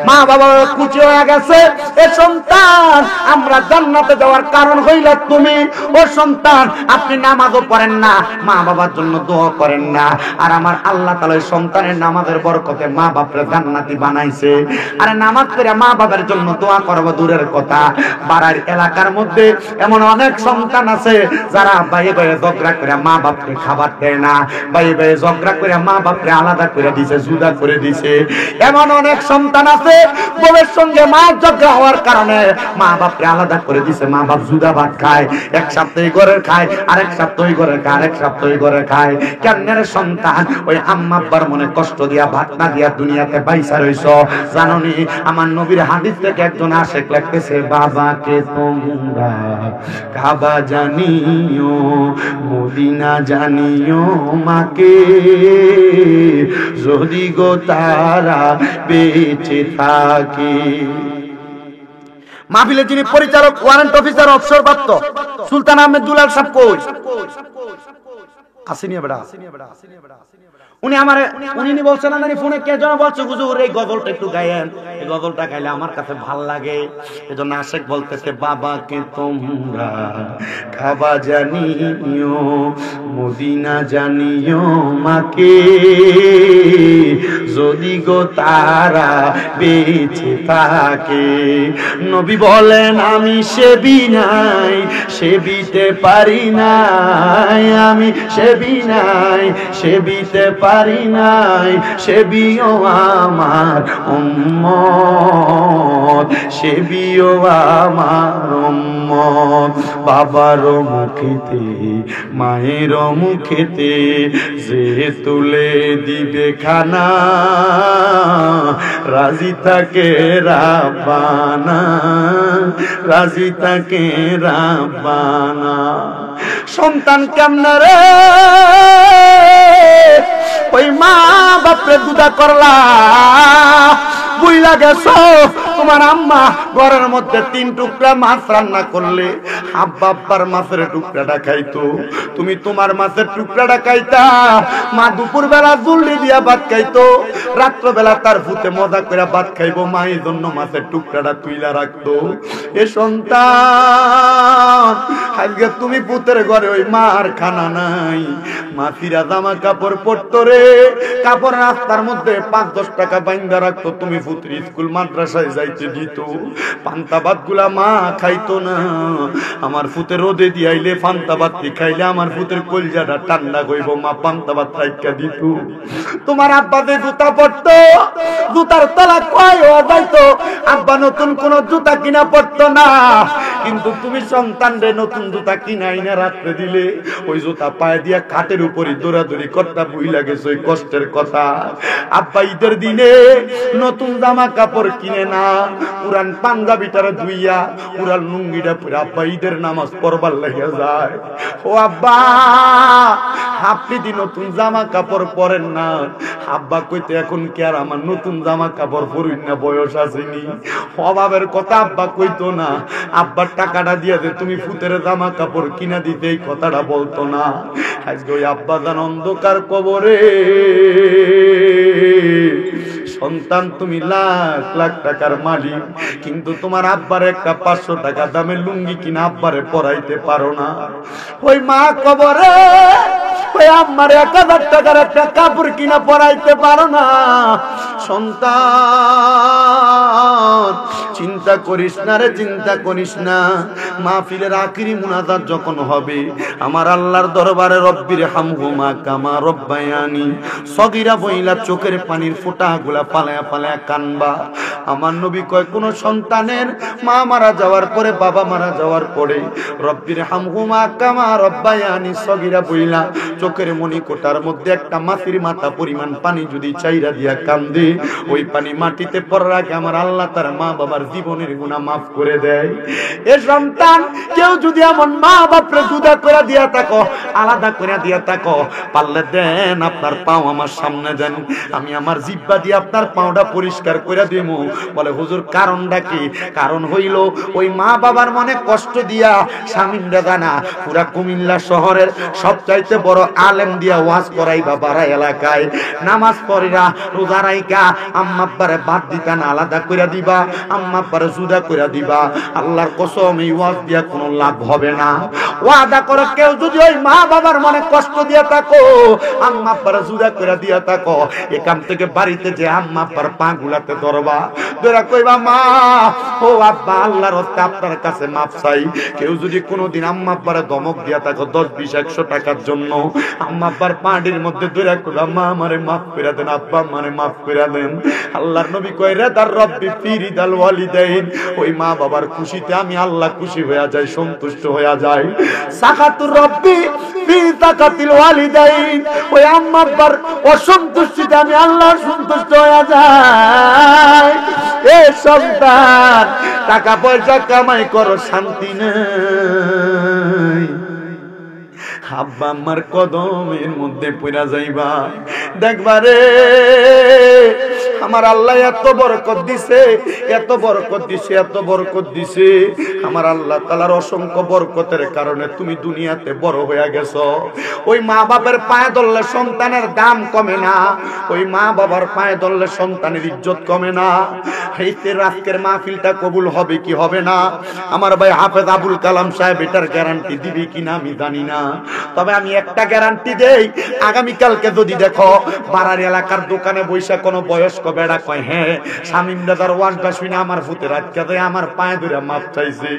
মা বাবার কুচি হয়ে গেছে, এ সন্তান আমরা জান্নাতে যাওয়ার কারণ হইলা তুমি। ও সন্তান আপনি নামাজও পড়েন না, মা বাবার জন্য দোয়া করেন না, আর আমার আল্লাহ তাআলা এই সন্তানের নামাজের বরকতে মা বাপরে জান্নাতি বানাইছে। আরে নামাজ পড়ে মা বাবার জন্য দোয়া করব দূরের কথা, পাড়ার এলাকার মধ্যে এমন অনেক সন্তান আছে যারা বাইরে বাইরে ঝগড়া করে মা বাপকে খাবার দেয় না, বাইরে বাইরে ঝগড়া করে মা বাপকে আলাদা করে দিছে, জুদা করে দিছে। এমন অনেক সন্তান আছে বউয়ের সঙ্গে মা ঝগড়া হওয়ার কারণে মা বাপকে আলাদা করে দিছে, মা বাপ জুদা ভাত খায়, এক সপ্তাহ ঘরের খায়, আরেক সপ্তাহ ঘরের খায়, আরেক সপ্তাহ ঘরে খায়। কেমনের সন্তান ওই আম্মা আব্বার মনে কষ্ট দিয়া ভাত না দিয়া দুনিয়াতে পয়সা রইছ জাননি। আমার নবীর হাদিস থেকে একজন আশেক লাগতেছে, বাবাকে তোমরা কাবা জানিও মদিনা জানিও, মাকে যদি গো তারা বেঁচে থাকে। মাহফিলের যিনি পরিচালক ওয়ারেন্ট অফিসার অবসরপ্রাপ্ত সুলতান আহমেদ দুলাল সাহেব কই আসেনি বেড়া, উনি বলছেন না ফোনে কে যেন বলছে হুজুর এই গজলটা একটু গায়েন, এই গজলটা গাইলে আমার কাছে ভাল লাগে। এজন্য আশেক বলতেছে, বাবাকে তোমরা কাবা জানিও মদিনা জানিও, মাকে যদি গো তারা বেঁচে থাকে। নবী বলেন আমি সেবি নাই, সেবিতে পারি নাই, আমি সেবি নাই, সেবিতে পারি নাই, সেবিও আমার উম্মত, সেবিও আমার উম্মত। বাবার মুখেতে মায়ের মুখেতে যে তুলে দিবে খানা, রাজি থাকে রাব্বানা, রাজি থাকে রাব্বানা। সন্তান কেমনে রে ওই মা বাপরে দুদা করলা, বুইলা গেছো তোমার আম্মা ঘরের মধ্যে 3 টুকরা মাছ রান্না করলে, আব্বা আব্বার মাছের টুকরাটা খাইতো, তুমি তোমার মাছের টুকরাটা খাইতা। মা দুপুর বেলা জুল্লি দিয়া ভাত খাইতো, রাত্র বেলা তার ভূতে মজা করে ভাত খাইবো, মা এই জন্য মাছের টুকরাটা তুইলা রাখতো। এ সন্তান আজকে তুমি পুতের ঘরে ওই মার খানা নাই, মা ফিরা জামা কাপড় পরতো রে, কাপড় রাস্তার মধ্যে 5-10 টাকা বাইন্দা রাখতো, তুমি পুত্র স্কুল মাদ্রাসায় যাইতে দিত, পান্তা ভাত গুলা মা খাইতো না। আমার ফুতে রোদে দিয়াইলে পান্তা ভাত খাইলে আমার ফুতের কলজাটা ঠান্ডা হইব, মা পান্তা ভাত রাইখা দিত। তোমার আব্বা যে জুতা পরতো, জুতার তলা কয় যাইতো, আব্বা নতুন কোন জুতা কিনা পড়তো না, কিন্তু তুমি সন্তান রে নতুন জুতা কিনাই না রাত্রে দিলে, ওই জুতা পায়ে দিয়া খাটের উপরই দৌড়াদৌড়ি করতা, বুঝলা গেছে ওই কষ্টের কথা। আব্বা ঈদের দিনে নতুন জামা কাপড় কিনে না, পুরান পাঞ্জাবিটারে ধুইয়া পুরান লুঙ্গিটা পরে আব্বা ঈদের নামাজ পড়বার লাগিয়া যায়। ও আব্বা আপনি দি নতুন জামা কাপড় পরেন না, আব্বা কইতে এখন কি আর আমার নতুন জামা কাপড় পরুন না, বয়স আসেনি। অভাবের কথা আব্বা কইতো না, আব্বার টাকাটা দিয়া দে তুমি ফুতের জামা কাপড় কিনা দিতে, এই কথাটা বলতো না। আজকে ওই আব্বা জান অন্ধকার কবরে। সন্তান তুমি লাখ লাখ টাকার মালিক, কিন্তু তোমার আব্বার একটা 500 টাকা দামের লুঙ্গি কিনা আব্বারে পরাইতে পারো না। ওই মা কবরে ওই আম্মার 1000 টাকার একটা কাপড় কিনা পরাইতে পারো না। সন্তান চিন্তা করিস না রে, চিন্তা করিস না। মাহফিলের আখিরি মুনাজাত যখন হবে, আমার আল্লাহর দরবারে রব্বির হামহুমা কামা রব্বায়ানি সগীরা বইলা চোখের পানির ফোঁটাগুলা পালায়া পালায়া কানবা। আমার নবী কয়, কোন সন্তানের মা মারা যাওয়ার পরে, বাবা মারা যাওয়ার পরে রব্বির হামহুমা কামা রব্বায়ানি সগীরা বইলা চোখের মণিকোটার মধ্যে একটা মাছির মাথা পরিমাণ পানি যদি চাইরা দিয়া কান্দে, ওই পানি মাটিতে পড়ার আগে আমার আল্লাহ তার মা বাবার জীবনের গুনাহ মাফ করে দেয়। এ সন্তান কেউ যদি এমন মা বাপরে জুদা করে দিয়া থাকো, আলাদা করে দিয়া থাকো, পারলে দেন আপনার পাও আমার সামনে দেন, আমি আমার জিহ্বা দিয়ে আপনার পাওটা পরিষ্কার করে দিব। বলে হুজুর কারণটা কি? কারণ হইল ওই মা বাবার মনে কষ্ট দিয়া স্বামীরা জানা পুরা কুমিল্লা শহরের সবচাইতে বড় আলেম দিয়া ওয়াজ করাইবা পাড়া এলাকায়, নামাজ পড়িরা রোজা রাইকা আম্মা আব্বারে বাদ দিতা না, আলাদা কইরা দিবা, আম্মা আব্বারে জুদা কইরা দিবা। আল্লাহর কসম এই ওয়াজ দিয়া কোনো লাভ হবে না। ওয়াদা করো কেউ যদি ওই মা বাবার মনে কষ্ট দিয়া থাকো, আম্মা আব্বারে জুদা কইরা দিয়া থাকো, এখান থেকে বাড়িতে যে আম্মা আব্বার পা গুলাতে ধরবা, ধরা কইবা মা ও আব্বা আল্লাহর রাস্তে আপনার কাছে মাপ চাই। কেউ যদি কোনোদিন আম্মা আব্বারে ধমক দিয়া থাকো 10 20 100 টাকার জন্য, আম্মা আব্বার পাটির মধ্যে ধরে কইবা মা আমারে মাফ কইরা দেন, আব্বা আমারে মাফ কইরা দেন। আল্লাহর নবী কয় রিদার রব্বি ফি রিদাল ওয়ালিদাইন, ওই মা বাবার খুশিতে আমি আল্লাহ খুশি হয়ে যাই, সন্তুষ্ট হয়ে যাই। সাকাতুর রব্বি ফি সাকাতিল ওয়ালিদাইন, ওই আম্মা আব্বার অসন্তুষ্টিতে আমি আল্লাহ সন্তুষ্ট হয়ে যাই। এ সন্তান টাকা পয়সা কামাই করো, শান্তি নেই, আব্বা আমার কদমের মধ্যে পড়া যাইবা, দেখবা রে আমার আল্লাহ এত বরকত দিছে, এত বরকত দিছে, এত বরকত দিছে। আমার আল্লাহ তাআলার অসংখ্য বরকতের কারণে তুমি দুনিয়াতে বড় হয়ে গেছো। ওই মা বাবার পায়ে ধরলে সন্তানের দাম কমে না, ওই মা বাবার পায়ে ধরলে সন্তানের ইজ্জত কমে না। এইতে আজকের মাহফিলটা কবুল হবে কি হবে না, আমার ভাই হাফেজ আবুল কালাম সাহেব এটার গ্যারান্টি দিবে কিনা আমি জানি না, তবে আমি একটা গ্যারান্টি দেই, আগামীকালকে যদি দেখো পাড়ার এলাকার দোকানে বৈশা কোনো বয়স্ক বেড়া কয় হ্যাঁ শামীম দাদার ওয়াজটা শুনে আমার ভূতের আটকা দেয়, আমার পায়ে ধরে মাপ চাইছে,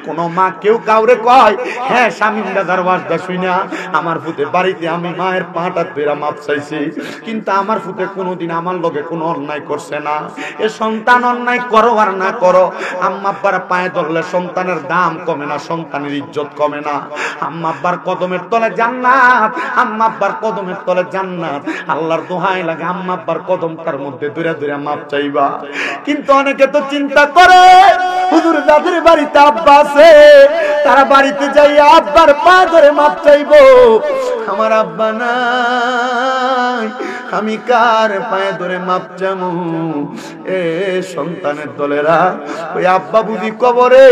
কোন মা কেউ কাউরে কয় হ্যাঁ শামীম দাদার ওয়াজটা শুনে আমার ভূতে বাড়িতে আমি মায়ের পাটা ধরে মাপ চাইছি, কিন্তু আমার ভূতে কোনোদিন আমার লগে কোনো অন্যায় করছে না। এ সন্তান অন্যায় করো আর না করো, আম্মা আব্বার পায়ে ধরলে সন্তানের দাম কমে না, সন্তানের ইজ্জত কমে না। আম্মা আব্বার কদমের তলে জান্নাত, আম্মা আব্বার কদমের তলে জান্নাত। আল্লাহর দোহাই লাগে আম্মা আব্বার কদমটার মধ্যে ধরে ধরে মাপ চাইবা। কিন্তু অনেকে তো চিন্তা করে হুজুর যাদের বাড়িতে আব্বা আছে তারা বাড়িতে যাই আব্বার পা ধরে মাপ চাইবো, আমার আব্বা নাই আমি কার পায়ে ধরে মাপ চামু? এ সন্তানের দলেরা, ওই আব্বা বুঝি কবরে,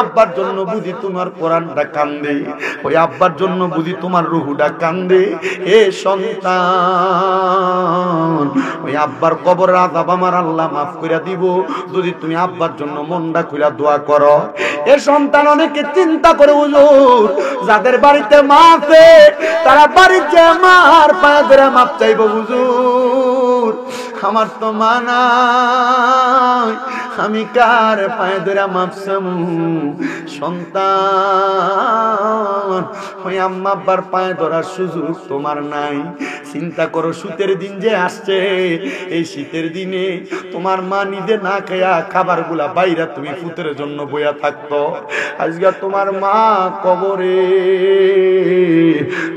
আব্বার জন্য বুঝি তোমার কোরআনটা কান্দে, ওই আব্বার জন্য বুঝি তোমার রুহুটা কান্দে। এ সন্তান ওই আব্বার কবরের আযাব আমার আল্লাহ মাফ করে দিব যদি তুমি আব্বার জন্য মনটা খুলে দোয়া করো। এ সন্তান অনেকে চিন্তা করে হুজুর যাদের বাড়িতে মা আছে তারা বাড়িতে মার পায়ে ধরে মাপ চাইবো, হুজুর আমার তো মা নাই আমি কার পায়ে ধরে মাপ চামু? সন্তান ওই আম্মা আব্বার পায়ে ধরার সুযোগ তোমার নাই। চিন্তা করো শীতের দিন যে আসছে, এই শীতের দিনে তোমার মা নিজে না খেয়া খাবার গুলা বাইরা তুমি ফুতের জন্য বইয়া থাকতো, আজকে তোমার মা কবরে,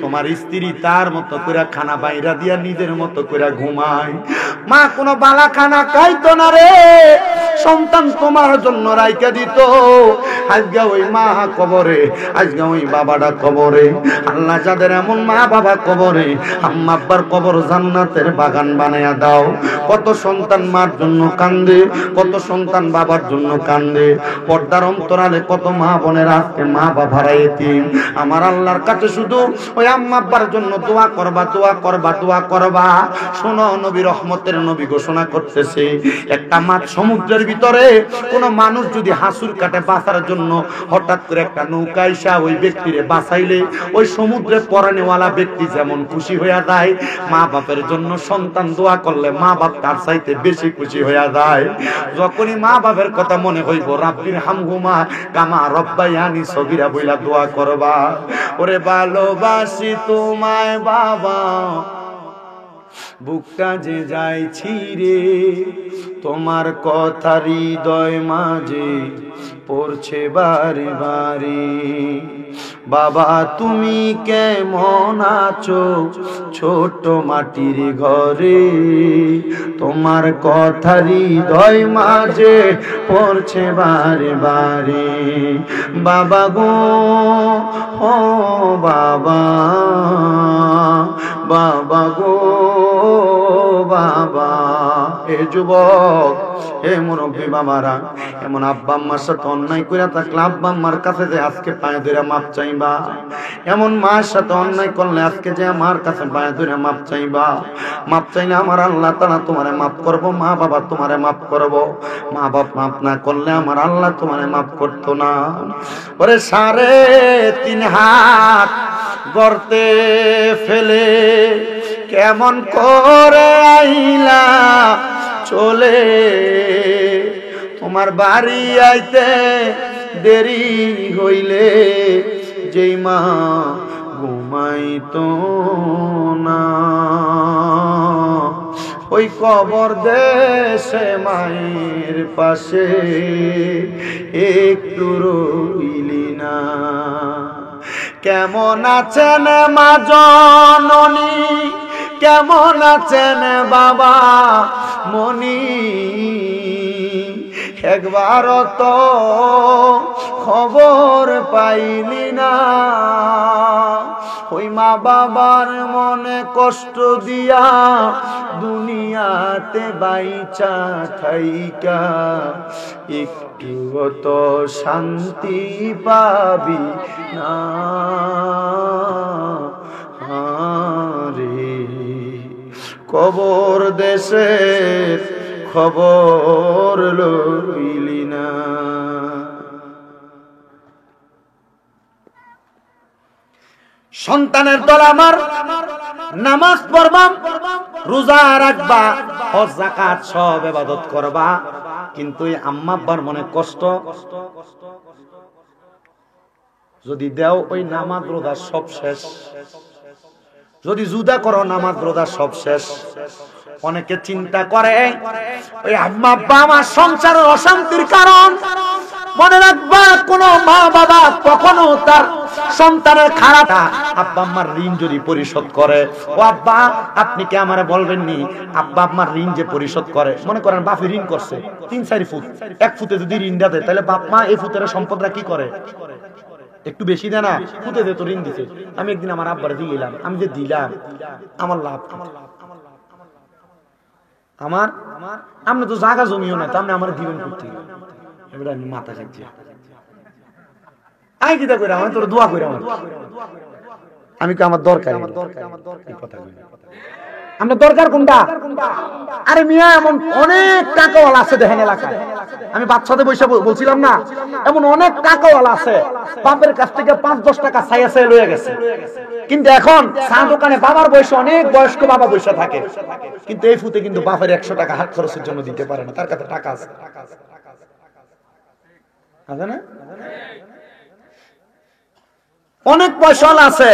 তোমার স্ত্রী তার মতো করে খানা বাইরা দিয়া নিজের মতো করে ঘুমায়, মা কোনো বালা খানা খাইতো না রে, সন্তান তোমার জন্য রাইকা দিত, আজকে ওই মা কবরে, আজকে ওই বাবাটা কবরে। আল্লাহ যাদের এমন মা বাবা কবরে, আম্মা আব্বার কবর জান্নাতের বাগান বানায়া দাও। কত সন্তান মার জন্য কান্দে, কত সন্তান বাবার জন্য কান্দে, পর্দার অন্তরালে কত মা বোনের আজকে মা বাবার এতিম। আমার আল্লাহর কাছে শুধু ওই আম্মা আব্বার জন্য দোয়া করবা, দোয়া করবা, দোয়া করবা। শোনো নবী রহমতের নবী ঘোষণা করতেছে, একটা মাছ সমুদ্রের ভিতরে কোন মানুষ যদি হাসুর কাটে বাঁচার জন্য হঠাৎ করে একটা নৌকা এসে ওই ব্যক্তিরে বাঁচাইলে ওই সমুদ্রে পরানেওয়ালা ব্যক্তি যেমন খুশি হইয়া যায়, মা বাপের জন্য সন্তান দোয়া করলে মা বাপ তার চাইতে বেশি খুশি হইয়া যায়। যখনই মা বাপের কথা মনে হইব রাব্বির হামহুমা কামা রব্বায়ানি সগীরা বইলা দোয়া করবা। ওরে ভালোবাসি তোমায় বাবা, বুকটা যে যাইছি রে, তোমার কথা হৃদয় মাঝে পড়ছে বারে বারে। বাবা তুমি কেমন আছো ছোট মাটির ঘরে, তোমার কথা হৃদয় মাঝে পড়ছে বারে বারে। বাবা গো ও বাবা, বাবা গো বাবা, এই যুবক, এই মুরব্বী বাবারা, এমন আব্বা আম্মার সাথে অন্যায় করে থাকলে আব্বা আম্মার কাছে যে আজকে পায়ে ধরে মাপ চাইবা। এমন মায়ের সাথে অন্যায় করলে আজকে যে আমার কাছে পায়ে ধরে মাপ চাইবা। মাপ চাইলে আমার আল্লাহ তাআলা তোমারে মাফ করবো, মা বাবা তোমারে মাফ করবো। মা বাপ মাফ না করলে আমার আল্লাহ তোমারে মাফ করতো না। ওরে 3.5 হাত গর্তে ফেলে কেমন করে আইলা চলে, তোমার বাড়ি আইতে দেরি হইলে যেই মা ঘুমাইতো না, ওই কবর দেশে মায়ের পাশে একটু রইলি না। কেমন আছেন মা জননী, কেমন আছেন বাবা মনি, একবার তো খবর পাইলি না। ওই মা বাবার মনে কষ্ট দিয়া দুনিয়াতে বাইচা থাইকা একটু তো শান্তি পাবি না রে। কবর দেশের খবর লইলি না। সন্তানের দল আমার নামাজ পড়বা, রোজা রাখবা, হজ যাকাত সব ইবাদত করবা, কিন্তু এই আম্মা আব্বার মনে কষ্ট যদি দেও, ওই নামাজ রোজা সব শেষ। যদি জুদা করো নামাজ রোজা সব শেষ। অনেকে চিন্তা করে ওই আম্মা আব্বা আমার সংসারের অশান্তির কারণ। মনে রাখবা, কোন মা বাবা কখনো তার সন্তানের খারাপ আব্বা আম্মার ঋণ যদি পরিশোধ করে, ও আব্বা আপনি কি আমারে বলবেননি আব্বা আম্মার ঋণ যে পরিশোধ করে, মনে করেন বাপে ঋণ করছে 3-4 ফুট, 1 ফুটে যদি ঋণটা দেয় তাহলে বাপ মা এই ফুটের সম্পদটা কি করে? একটু বেশি দেয় না, ফুটে দে তো ঋণ দিছে। আমি একদিন আমার আব্বারে দিয়ে গেলাম, আমি যে দিলাম আমার লাভ, আমার আপনি তো জায়গা জমিও না, আপনি আমার দিবেন করতে, এবার আমি মাথা খাচ্ছি। আমি কি করে আমি তোর দোয়া করে, আমি কি আমার দরকার আমরা দরকার কোনটা? আরে মিয়া এমন অনেক টাকাওয়ালা আছে দেখেন এলাকায়, আমি বাচ্চাদের বসে বলছিলাম না, এমন অনেক টাকাওয়ালা আছে বাপের কাছ থেকে 5-10 টাকা ছাইয়া ছাইয়া লয়ে গেছে, কিন্তু এখন চা দোকানে বাবার বয়সে অনেক বয়স্ক বাবা বসে থাকে, কিন্তু এই ফুতে কিন্তু বাপের 100 টাকা হাত খরচের জন্য দিতে পারে না, তার কাছে টাকা আছে না? অনেক পয়সা আছে,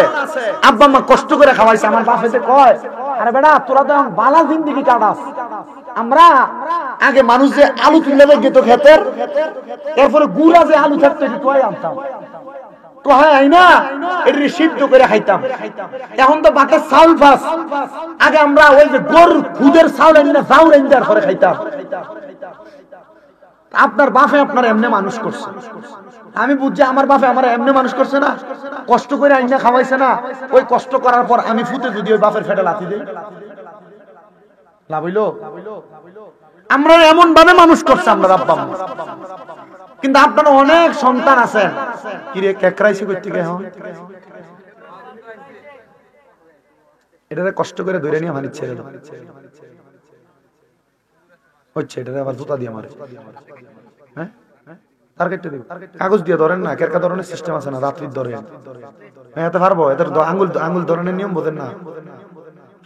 আব্বা মা কষ্ট করে খাওয়াইছে। আমার বাপ এসে কয়, আরে বেটা তোরা তো বালা জিন্দেগি কাটাস, আমরা আগে মানুষ যে আলু তুলে যেত ক্ষেতের, এরপরে গুড়া যে আলু থাকতো তোয়াই আনতাম, তো হয় না এটি সিদ্ধ করে খাইতাম। এখন তো ভাতের চাউল ফাস, আগে আমরা ওই যে গরুর খুদের চাউল এনে চাউল এনে করে খাইতাম। আপনার বাপে আপনার এমনি মানুষ করছে, আমি বুঝছি আমার বাপে আমার এমনি মানুষ করছে না, কষ্ট করে আইনা খাওয়াইছে না, ওই কষ্ট করার পর আমি ফুটে যদি ওই বাপের ফেটে লাথি দিই লাভ হইল? আমরা এমন ভাবে মানুষ করছে আমরা আব্বা আম্মা। কিন্তু আপনারা অনেক সন্তান আছেন কি রে কেকরাইছি করতে গে, হন এটারে কষ্ট করে ধরে নিয়ে আমার ছেড়ে দাও হচ্ছে, এটারে আবার জুতা দিয়ে মারে, হ্যাঁ তার কেটে দেব, কাগজ দিয়ে ধরেন না, কেরকা ধরনের সিস্টেম আছে না, রাত্রির ধরেন, হ্যাঁ এতে পারবো, এদের আঙ্গুল ধরনের নিয়ম বোঝেন না,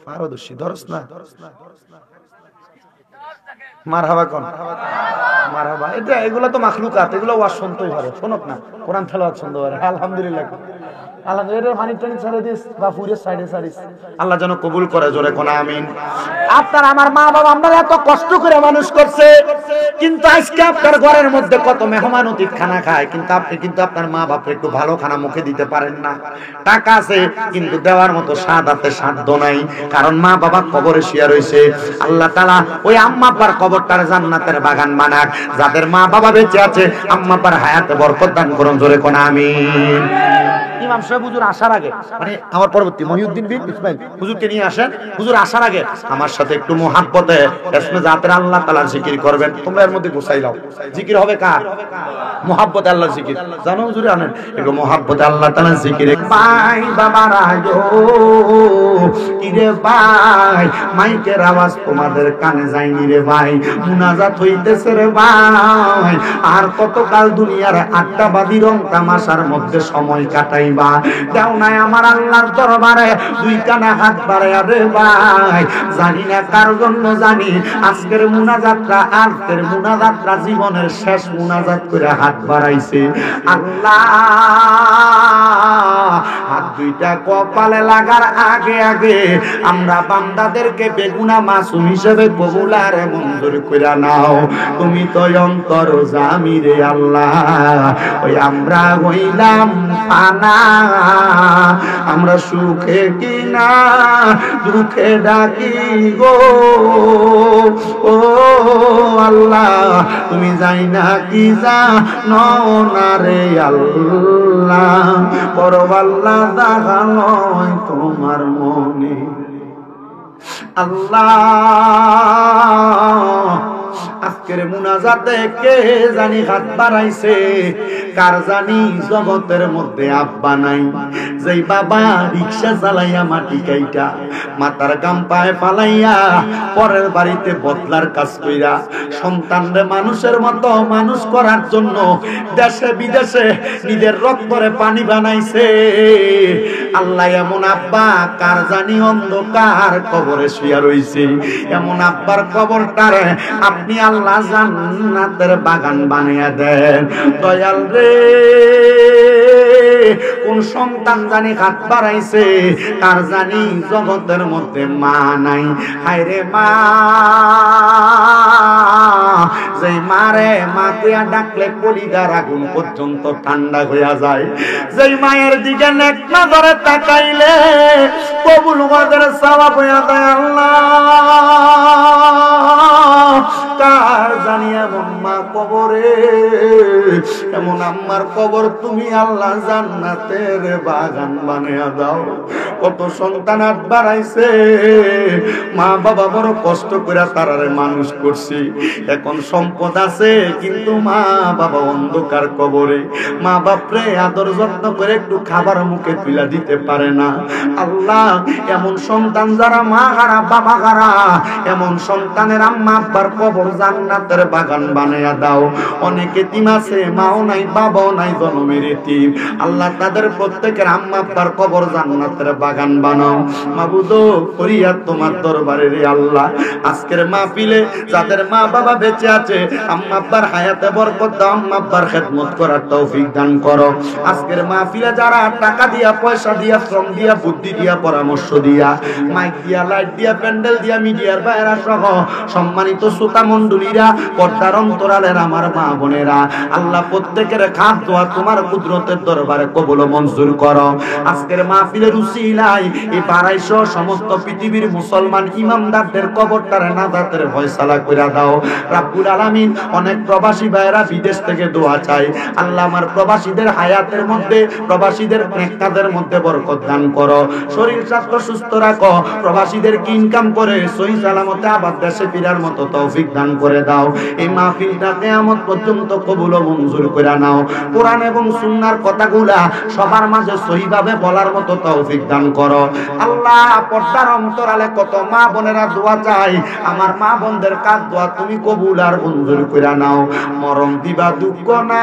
পারদর্শী ধরস না, মারহাবা কোন মারহাবা, এটা এগুলা তো মাখলুকাত, এগুলো ওয়াজ শুনতেই পারে, শোনক না কোরআন তেলাওয়াত শুনতে পারে, আলহামদুলিল্লাহ আল্লাহ যেন কবুল করে, জোরে কোন আমিন। আপনার আমার মা বাবা আমরা এত কষ্ট করে মানুষ করছে, কিন্তু আজকে আপনার ঘরের মধ্যে কত মেহমান অতিথি খানা খায়, কিন্তু আপনি কিন্তু আপনার মা বাপকে একটু ভালো খানা মুখে দিতে পারেন না। টাকা আছে কিন্তু দেওয়ার মতো স্বাদ আছে, সাধ্য নাই, কারণ মা বাবা কবরে শুয়ে রয়েছে। আল্লাহ তাআলা ওই আম্মা আব্বার কবরটার জান্নাতের বাগান বানাক, যাদের মা বাবা বেঁচে আছে আম্মা আব্বার হায়াতে বরকত দান করুন, জোরে কোন আমিন। ইমাম সাহেব হুজুর আসার আগে, মানে আমার পরবর্তী মহিউদ্দিন বিন ইসমাইল হুজুরকে নিয়ে আসেন, হুজুর আসার আগে আমার সাথে একটু মুহাব্বতে ইসমে জাতের আল্লাহ তাআলার জিকির করবেন। তোমরা এর মধ্যে গুছাই লাও, জিকির হবে কার? মুহাব্বতে আল্লাহর জিকির। জানো হুজুরে আনেন একটু মুহাব্বতে আল্লাহ তাআলার জিকির। ভাই বাবারা গো, কি রে ভাই, মাইকের আওয়াজ তোমাদের কানে যায়নি রে ভাই, মুনাজাত হইতেছে রে ভাই। আর কতকাল দুনিয়ার আড্ডাবাদী রং তামাশার মধ্যে সময় কাটাইবা? দাও নাই আমার আল্লাহর দরবারে দুই কানা হাত বাড়াইয়া রে ভাই। জানি না কার জন্য, জানি আজকের মুনাজাতটা, আজকের মুনাজাতটা জীবনের শেষ মুনাজাত করে হাত বাড়াইছে। আল্লাহ হাত দুইটা কপালে লাগার আগে আগে আমরা বান্দাদেরকে বেগুনা মাসুম হিসেবে কবুল আর মঞ্জুর কইরা নাও। তুমি তো অন্তর জামি রে আল্লাহ, ওই আমরা হইলাম ফানা, আমরা সুখে কিনা দুঃখে ডাকি গো। ও আল্লাহ তুমি যাই না কি জানো না রে আল্লাহ, পরবাল্লা দেখালো তোমার মনে। আল্লাহ আজকের মুনাজাতে কে জানি হাত বাড়াইছে, কার জানি জগতের মধ্যে আব্বা নাই, যেই বাবা রিকশা চালাইয়া মাটি কাইটা মাথার গাম পায়ে ফালাইয়া পরের বাড়িতে বদলার কাজ কইরা সন্তানরে মানুষের মতো মানুষ করার জন্য দেশে বিদেশে নিজের রক্তরে পানি বানাইছে। আল্লাহ এমন আব্বা কার জানি অন্ধকার কবরে শুয়া রইছে, এমন আব্বার কবরটারে আপনি আল্লাহ জান্নাতের বাগান বানিয়ে দেন। দয়াল রে, কোন সন্তান জানি হাত বাড়াইছে, কার জানি জগতের মধ্যে মা নাই। হায় রে মা, যে মারে মাতিয়া ডাকলে কলিজার আগুন পর্যন্ত ঠান্ডা হইয়া যায়, যেই মায়ের দিকে নেক নজরে তাকাইলে কবুল হওয়ার সওয়াব হইয়া যায়। আল্লাহ কার জানি এমন মা কবরে, এমন আম্মার কবর তুমি আল্লাহ জান্নাতের বাগান বানিয়ে দাও। কত সন্তান হাত বাড়াইছে, মা বাবা বড় কষ্ট করে তারারে মানুষ করছি, এখন সম্পদ আছে কিন্তু মা বাবা অন্ধকার কবরে, মা বাপরে আদর যত্ন করে একটু খাবার মুখে তুলে দিতে পারে না। আল্লাহ এমন সন্তান যারা মা হারা বাবা হারা, এমন সন্তানের আম্মা আব্বার কবর জান্নাতের বাগান বানাইয়া দাও। অনেকে এতিম আছে, মাও নাই বাবাও নাই, জন্মের এতিম। আল্লাহ তাদের প্রত্যেকের আম্মা আব্বার কবর জান্নাতের বাগান বানাও। মাবুদ ফরিয়াদ তোমার দরবারে রে আল্লাহ, আজকের মাহফিলে যাদের মা বাবা বেঁচে আছে, আম্মা আব্বার হায়াতে বরকত দাও, আম্মা আব্বার খেদমত করার তৌফিক দান করো। আজকের মাহফিলে যারা টাকা দিয়া, পয়সা দিয়া, শ্রম দিয়া, বুদ্ধি দিয়া, পরামর্শ দিয়া, মাইক দিয়া, লাইট দিয়া, প্যান্ডেল দিয়া, মিডিয়ার বাইরা সহ সম্মানিত শ্রোতা মণ্ডলীরা, পর্দার অন্তরালের আমার মা বোনেরা, আল্লাহ প্রত্যেকের খাত দোয়া তোমার কুদরতের দরবারে কবুল মঞ্জুর করো। আজকের মাহফিলের উসিলায় এই পাড়ায় সহ সমস্ত পৃথিবীর মুসলমান ইমামদারদের কবরটারে নাজাতের ফয়সালা কইরা দাও রাব্বুল আলামিন। অনেক প্রবাসী ভাইরা বিদেশ থেকে দোয়া চাই, আল্লাহ আমার প্রবাসীদের হায়াতের মধ্যে, প্রবাসীদের নেককাদের মধ্যে বরকত দান করো, শরীর স্বাস্থ্য সুস্থ রাখো, প্রবাসীদেরকে ইনকাম করে সহি সালামতে আবার দেশে ফেরার মতো তৌফিক দান করে দাও। এই মাহফিলটা কিয়ামত পর্যন্ত কবুল ও মঞ্জুর করে নাও। কোরআন এবং সুন্নাহর কথাগুলা সবার মাঝে সহিভাবে বলার মতো তৌফিক দান করো। আল্লাহ পর্দার অন্তরালে কত মা বোনেরা দোয়া চাই, আমার মা বোনদের কাজ দোয়া তুমি কবুল আর মঞ্জুর করে নাও। মরণ দিবা দুঃখ নাই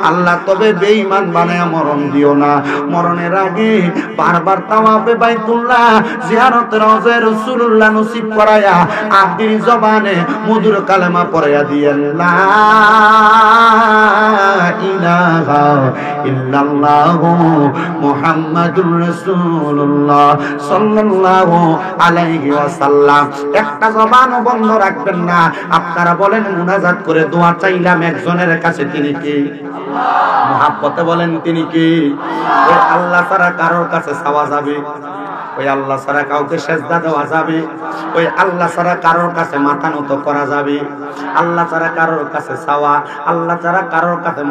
আল্লাহ, তবে বেঈমান বানায়া মরণ দিও না। মরণের আগে বারবার তাওয়াফে বাইতুল্লাহ, জিয়ারতে রওজা রাসূলুল্লাহ নসিব করায়া আখিরি জবানে মধুর কালেমা পড়ায়া দিয়েন, লা ইলাহা ইল্লাল্লাহু মুহাম্মাদুর রাসূলুল্লাহ সাল্লাল্লাহু আলাইহি ওয়াসাল্লাম। একটা জবানও বন্ধ রাখবেন না। আপনারা বলেন মুনাজাত করে দোয়া চাইলাম একজনের কাছে, তিনি কি? আল্লাহ। মুহাব্বতে বলেন তিনি কি? ওই আল্লাহ ছাড়া কারোর কাছে চাওয়া যাবে? ওই আল্লাহ ছাড়া কাউকে সেজদা দেওয়া যাবে? ওই আল্লাহ ছাড়া কারোর কাছে মাথা নত করা যাবে? আল্লাহ ছাড়া কারোর কাছে চাওয়া, আল্লাহ ছাড়া কারোর কাছে